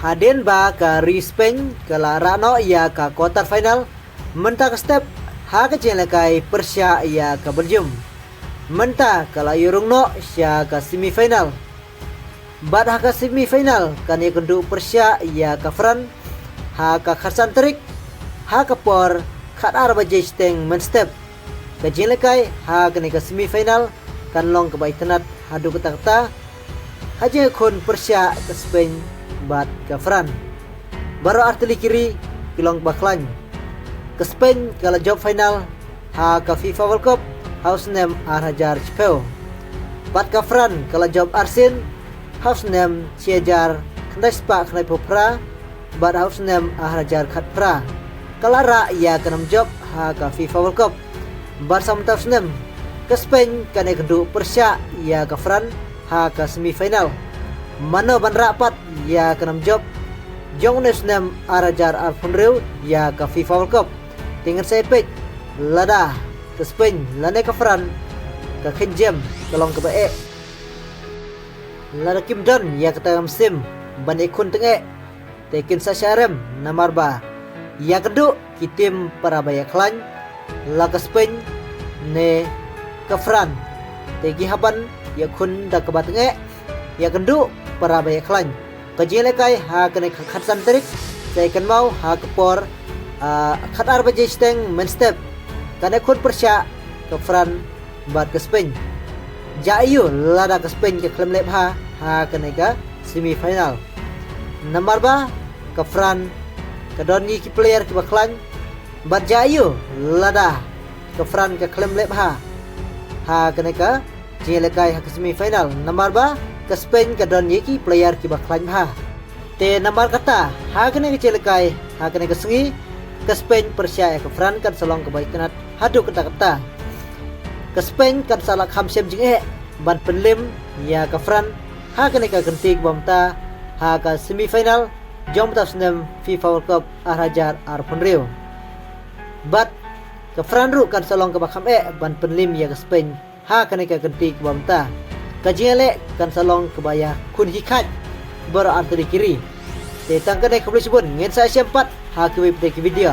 Hadin ba ka Spain kala rano ia ka quarter final menta ka step ha ka jelekai Persia ia ka Belgium menta kala yurung no sia ka semifinal bad ha ka semifinal kan ia kendu Persia ia ka Fran ha ka kharsan trik ha ka por khat arba jesteng men step ka jelekai ha ka ni ka semifinal kan long ka baitenat hadu kata haje kon Persia ke Spain bat ke Fran baru artili kiri kilong baklan ke Spain kala job final ha ke FIFA World Cup house name Arhajar Chpeo bat ke Fran kala job Arsin house name Ciejar khnai spa khnai popra bat house name Arhajar Khatpra kala ra ia kenam job ha ke FIFA World Cup bat sam house name ke Spain kan kendu Persia ia ke Fran ha ke semifinal mano ban rapat ya kenam job Jongnes nem Arajar Alfonreu ya ke FIFA World Cup dengan sepek lada ke Spain lane ke Fran ke Kenjem tolong ke bae lada Kim Don ya ke tengah musim ban ikun tengah tekin sasyarem namarba ya kedu kitim parabaya klan la ke Spain ne ke Fran tegi haban ya kun da ke batenge ya kendu para banyak klan kajelekai ha kena khatsan trik saya kan mau ha kepor khat arba jesteng men step kana kun Persia ke Fran bat ke Spain jaiu lada ke Spain ke klem lep ha kena ke semifinal nomor ba ke Fran ke doni ki player ke baklan bat jaiu lada ke Fran ke klem lep ha kena ke jelekai ha ke semifinal nomor ba ke Spain ke don yeki player ki baklan ha te nomor kata ha kene ke celekai ha kene ke sengi ke Spain Persia ke Fran kan selong ke baik kenat hadu kata ke Spain kan salah khamsem jing ban penlim ya ke Fran ha kene ke gentik bomta ha ke semifinal jom ta snem FIFA World Cup Arhajar Arfonreu bat ke Fran ru kan selong ke bakham ban penlim ya ke Spain ha kene ke gentik bomta kajele kan salong kebaya kun hikat berarti kiri tetang kene kebeli sebun ngen saya sempat ha ke video